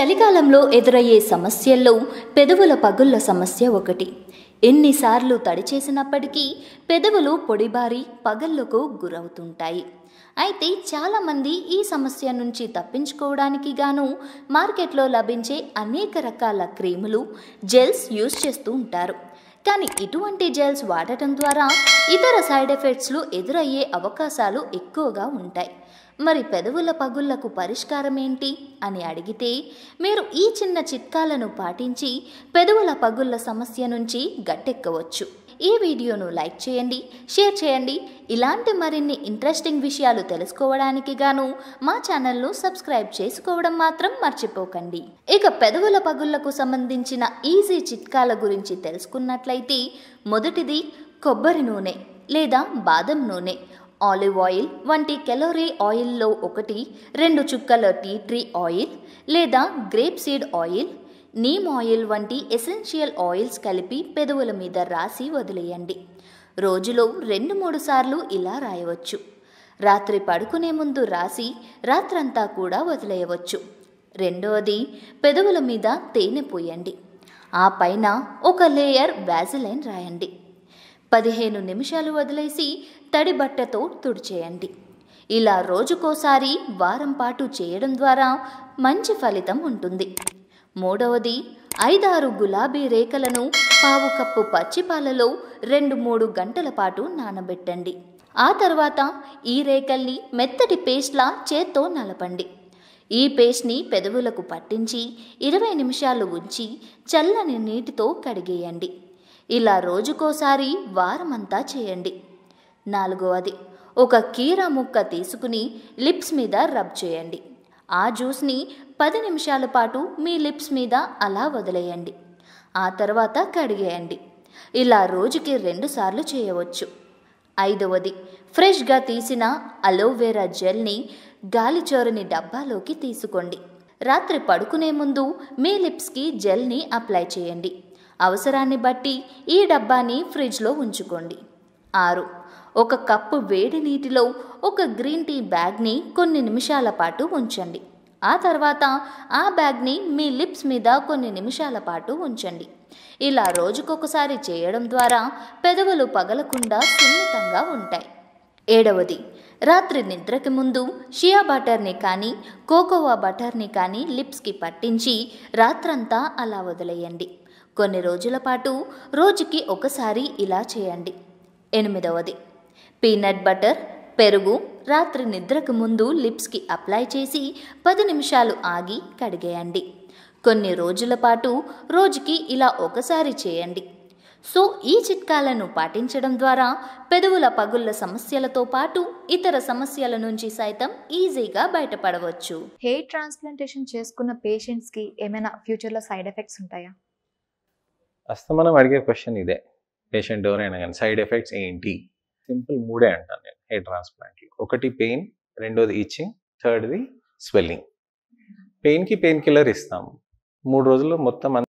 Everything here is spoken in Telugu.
చలికాలంలో ఎదురయ్యే సమస్యల్లో పెదవుల పగుళ్ల సమస్య ఒకటి. ఎన్నిసార్లు తడి చేసినప్పటికీ పెదవులు పొడిబారి పగుళ్లకు గురవుతుంటాయి. అయితే చాలామంది ఈ సమస్య నుంచి తప్పించుకోవడానికి గాను మార్కెట్లో లభించే అనేక రకాల క్రీములు, జెల్స్ యూజ్ చేస్తూ ఉంటారు. కానీ ఇటువంటి జెల్స్ వాడటం ద్వారా ఇతర సైడ్ ఎఫెక్ట్స్లు ఎదురయ్యే అవకాశాలు ఎక్కువగా ఉంటాయి. మరి పెదవుల పగుళ్లకు పరిష్కారం ఏంటి అని అడిగితే, మీరు ఈ చిన్న చిట్కాలను పాటించి పెదవుల పగుళ్ల సమస్య నుంచి గట్టెక్కవచ్చు. ఈ వీడియోను లైక్ చేయండి, షేర్ చేయండి. ఇలాంటి మరిన్ని ఇంట్రెస్టింగ్ విషయాలు తెలుసుకోవడానికి గాను మా ఛానల్ను సబ్స్క్రైబ్ చేసుకోవడం మాత్రం మర్చిపోకండి. ఇక పెదవుల పగుళ్లకు సంబంధించిన ఈజీ చిట్కాల గురించి తెలుసుకున్నట్లయితే, మొదటిది కొబ్బరి నూనె లేదా బాదం నూనె, ఆలివ్ ఆయిల్ వంటి కెలోరీ ఆయిల్లో 1-2 చుక్కల టీ ట్రీ ఆయిల్ లేదా grape seed oil, neem oil వంటి ఎసెన్షియల్ ఆయిల్స్ కలిపి పెదవుల మీద రాసి వదిలేయండి. రోజులో 2-3 సార్లు ఇలా రాయవచ్చు. రాత్రి పడుకునే ముందు రాసి రాత్రంతా కూడా వదిలేయవచ్చు. రెండవది, పెదవుల మీద తేనె పోయండి. ఆ పైన ఒక లేయర్ వ్యాజిలైన్ రాయండి. 15 నిమిషాలు వదిలేసి తడి బట్టతో తుడిచేయండి. ఇలా రోజుకోసారి వారం పాటు చేయడం ద్వారా మంచి ఫలితం ఉంటుంది. మూడవది, 5-6 గులాబీ రేకలను పావు కప్పు పచ్చిపాలలో 2-3 గంటల పాటు నానబెట్టండి. ఆ తర్వాత ఈ రేకల్ని మెత్తటి పేస్ట్లా చేత్తో నలపండి. ఈ పేస్ట్ని పెదవులకు పట్టించి 20 నిమిషాలు ఉంచి చల్లని నీటితో కడిగేయండి. ఇలా రోజుకోసారి వారమంతా చేయండి. నాలుగవది, ఒక కీరా ముక్క తీసుకుని లిప్స్ మీద రబ్ చేయండి. ఆ జ్యూస్ని 10 నిమిషాల పాటు మీ లిప్స్ మీద అలా వదిలేయండి. ఆ తర్వాత కడిగేయండి. ఇలా రోజుకి 2 సార్లు చేయవచ్చు. ఐదవది, ఫ్రెష్గా తీసిన అలోవెరా జెల్ని గాలిచోరని డబ్బాలోకి తీసుకోండి. రాత్రి పడుకునే ముందు మీ లిప్స్కి జెల్ని అప్లై చేయండి. అవసరాన్ని బట్టి ఈ డబ్బాని ఫ్రిడ్జ్లో ఉంచుకోండి. 6, ఒక కప్పు వేడి నీటిలో ఒక గ్రీన్ టీ బ్యాగ్ని కొన్ని నిమిషాల పాటు ఉంచండి. ఆ తర్వాత ఆ బ్యాగ్ని మీ లిప్స్ మీద కొన్ని నిమిషాల పాటు ఉంచండి. ఇలా రోజుకొకసారి చేయడం ద్వారా పెదవులు పగలకుండా సున్నితంగా ఉంటాయి. 7వది, రాత్రి నిద్రకి ముందు షియా బటర్ని కానీ కోకోవా బటర్ని కానీ లిప్స్కి పట్టించి రాత్రంతా అలా వదిలేయండి. కొన్ని రోజుల పాటు రోజుకి ఒకసారి ఇలా చేయండి. 8వది, పీనట్ బటర్, పెరుగు రాత్రి నిద్రకు ముందు లిప్స్కి అప్లై చేసి 10 నిమిషాలు ఆగి కడిగేయండి. కొన్ని రోజుల పాటు రోజుకి ఇలా ఒకసారి చేయండి. సో ఈ చిట్కాలను పాటించడం ద్వారా పెదవుల పగుళ్ల సమస్యలతో పాటు ఇతర సమస్యల నుంచి సైతం ఈజీగా బయటపడవచ్చు. హెయిర్ ట్రాన్స్ప్లాంటేషన్ చేసుకున్న పేషెంట్స్కి ఏమైనా ఫ్యూచర్లో సైడ్ ఎఫెక్ట్స్ ఉంటాయా? మనం అడిగే క్వశ్చన్ ఇదే. పేషెంట్ ఎవరైనా కానీ సైడ్ ఎఫెక్ట్స్ ఏంటి? సింపుల్ 3 అంటాను నేను హెయిర్ ట్రాన్స్ప్లాంట్లో. ఒకటి పెయిన్, రెండోది ఈచింగ్, థర్డ్ది స్వెల్లింగ్. పెయిన్కి పెయిన్ కిల్లర్ ఇస్తాము. 3 రోజుల్లో మొత్తం